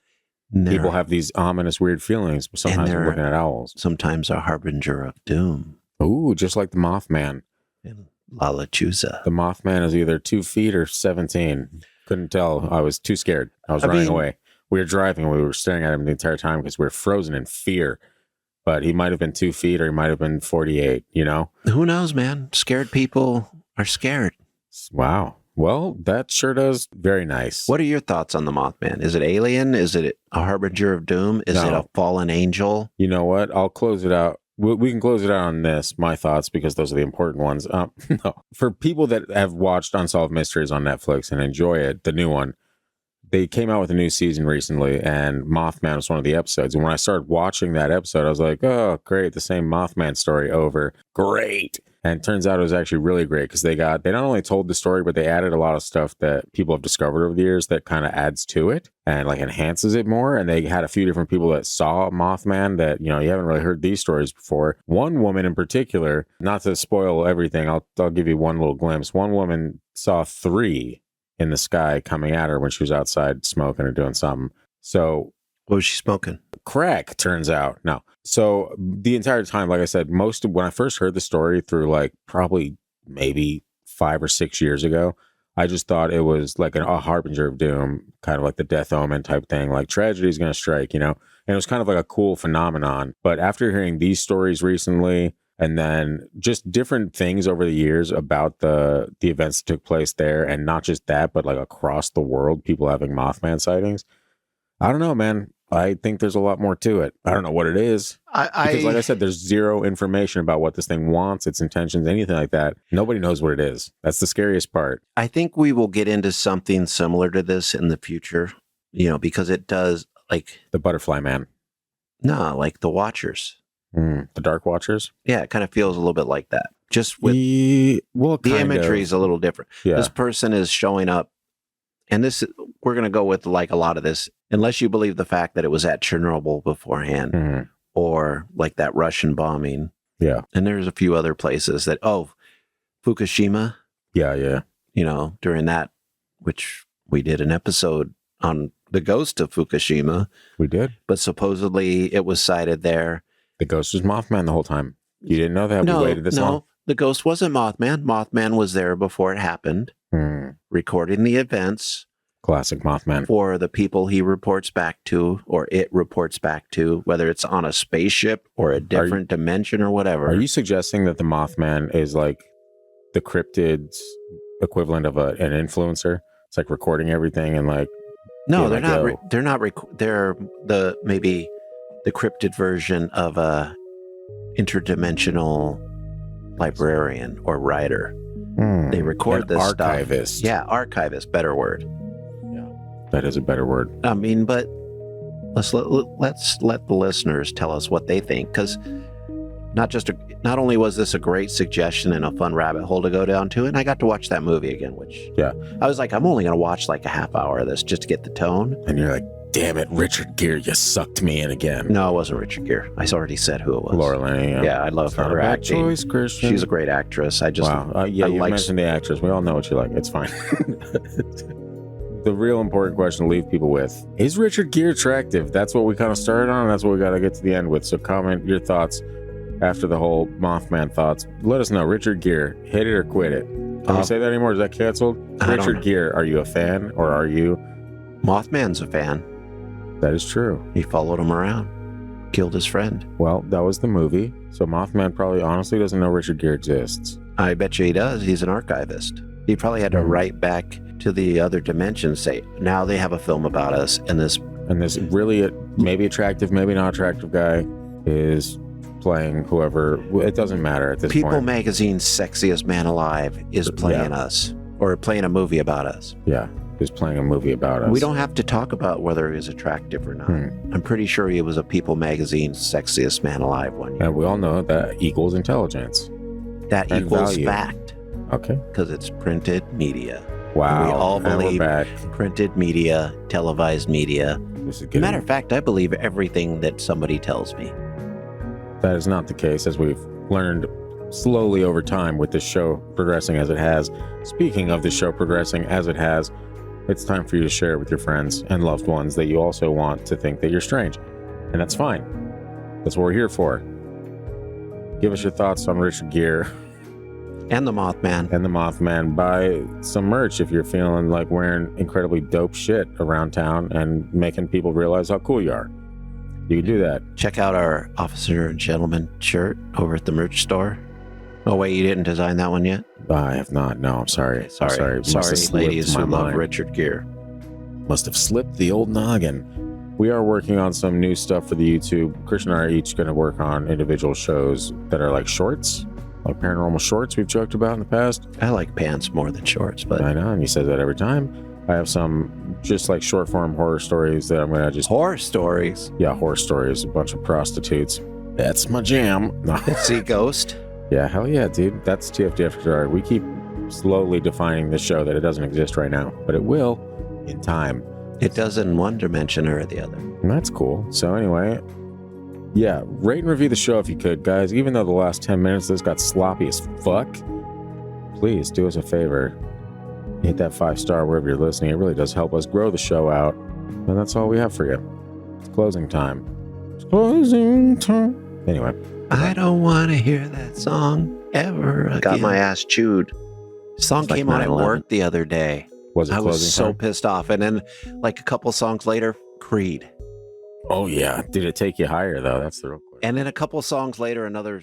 People have these ominous, weird feelings sometimes when looking at owls. Sometimes a harbinger of doom. Ooh, just like the Mothman. And La Lechuza. The Mothman is either 2 feet or 17. Couldn't tell. I was too scared. I was running away. We were driving. We were staring at him the entire time because we were frozen in fear. But he might have been 2 feet or he might have been 48, Who knows, man? Scared people are scared. Wow. Well, that sure does. Very nice. What are your thoughts on the Mothman? Is it alien? Is it a harbinger of doom? Is it a fallen angel? You know what? I'll close it out. We can close it out on this, my thoughts, because those are the important ones. No. For people that have watched Unsolved Mysteries on Netflix and enjoy it, the new one, they came out with a new season recently, and Mothman was one of the episodes. And when I started watching that episode, I was like, oh, great, the same Mothman story over. Great. And it turns out it was actually really great because they not only told the story, but they added a lot of stuff that people have discovered over the years that kind of adds to it and like enhances it more. And they had a few different people that saw Mothman that, you haven't really heard these stories before. One woman in particular, not to spoil everything, I'll give you one little glimpse. One woman saw 3 in the sky coming at her when she was outside smoking or doing something. So what was she smoking? Crack, turns out. No. So the entire time, like I said, when I first heard the story through like probably maybe 5 or 6 years ago, I just thought it was like a harbinger of doom, kind of like the death omen type thing, like tragedy is going to strike, and it was kind of like a cool phenomenon. But after hearing these stories recently, and then just different things over the years about the events that took place there, and not just that, but like across the world, people having Mothman sightings. I don't know, man. I think there's a lot more to it. I don't know what it is. Because like I said, there's zero information about what this thing wants, its intentions, anything like that. Nobody knows what it is. That's the scariest part. I think we will get into something similar to this in the future, because it does, like... The Butterfly Man. No, like the Watchers. The Dark Watchers? Yeah, it kind of feels a little bit like that. Just with... the imagery is a little different. Yeah. This person is showing up, and we're going to go with like a lot of this, unless you believe the fact that it was at Chernobyl beforehand, or like that Russian bombing. Yeah. And there's a few other places that, Fukushima. Yeah. During that, which we did an episode on the ghost of Fukushima. We did. But supposedly it was sighted there. The ghost was Mothman the whole time. You didn't know that? We waited this long? No, the ghost wasn't Mothman. Mothman was there before it happened, recording the events. Classic Mothman. For the people he reports back to, or it reports back to, whether it's on a spaceship or a different dimension or whatever. Are you suggesting that the Mothman is like the cryptid's equivalent of an influencer? It's like recording everything and like... No, they're not. They're maybe the cryptid version of a interdimensional librarian or writer. They record this archivist. Stuff. Yeah, archivist, better word. That is a better word. I mean, but let's let the listeners tell us what they think, because not only was this a great suggestion and a fun rabbit hole to go down to, and I got to watch that movie again, which I was like, I'm only going to watch like a half hour of this just to get the tone. And you're like, damn it, Richard Gere, you sucked me in again. No, it wasn't Richard Gere. I already said who it was. Laura Linney. Yeah, I love her acting. Choice, Christian. She's a great actress. You mentioned the actress. We all know what you like. It's fine. The real important question to leave people with is Richard Gere attractive? That's what we kind of started on, and that's what we got to get to the end with. So comment your thoughts after the whole Mothman thoughts. Let us know. Richard Gere, hit it or quit it. Can we say that anymore? Is that canceled? Richard Gere, are you a fan or are you? Mothman's a fan. That is true. He followed him around, killed his friend. Well, that was the movie. So Mothman probably honestly doesn't know Richard Gere exists. I bet you he does. He's an archivist. He probably had to write back to the other dimension, say, now they have a film about us, and this really maybe attractive, maybe not attractive guy is playing whoever. It doesn't matter at this point. People Magazine's Sexiest Man Alive is playing us, or playing a movie about us. Yeah, is playing a movie about us. We don't have to talk about whether he's attractive or not. I'm pretty sure he was a People Magazine's Sexiest Man Alive one year. And we all know that equals intelligence. That equals fact. Okay. Because it's printed media. Wow. And we all believe printed media, televised media. Matter of fact, I believe everything that somebody tells me. That is not the case, as we've learned slowly over time with this show progressing as it has. Speaking of the show progressing as it has, it's time for you to share it with your friends and loved ones that you also want to think that you're strange. And that's fine. That's what we're here for. Give us your thoughts on Richard Gere. And the Mothman. And the Mothman. Buy some merch if you're feeling like wearing incredibly dope shit around town and making people realize how cool you are. You can do that. Check out our Officer and Gentleman shirt over at the merch store. Oh, wait, you didn't design that one yet? I have not. No, I'm sorry. Okay, sorry, ladies who love Richard Gere. Must have slipped the old noggin. We are working on some new stuff for the YouTube. Christian and I are each going to work on individual shows that are like shorts. Like paranormal shorts we've joked about in the past. I like pants more than shorts, but... I know, and you said that every time. I have some just like short form horror stories that I'm going to just... Horror stories? Yeah, horror stories. A bunch of prostitutes. That's my jam. No. See Ghost? Yeah, hell yeah, dude. That's TFD After Dark. We keep slowly defining this show that it doesn't exist right now, but it will in time. It does in one dimension or the other. And that's cool. So anyway... Yeah, rate and review the show if you could, guys. Even though the last 10 minutes of this got sloppy as fuck, please do us a favor. Hit that 5-star wherever you're listening. It really does help us grow the show out. And that's all we have for you. It's closing time. Closing time. Anyway. I don't want to hear that song ever again. Got my ass chewed. Song It's like came on at 9/11. work the other day. Was it I was closing so time? pissed off. And then like a couple songs later, Creed. Oh, yeah. Did it take you higher, though? That's the real question. And then a couple songs later, another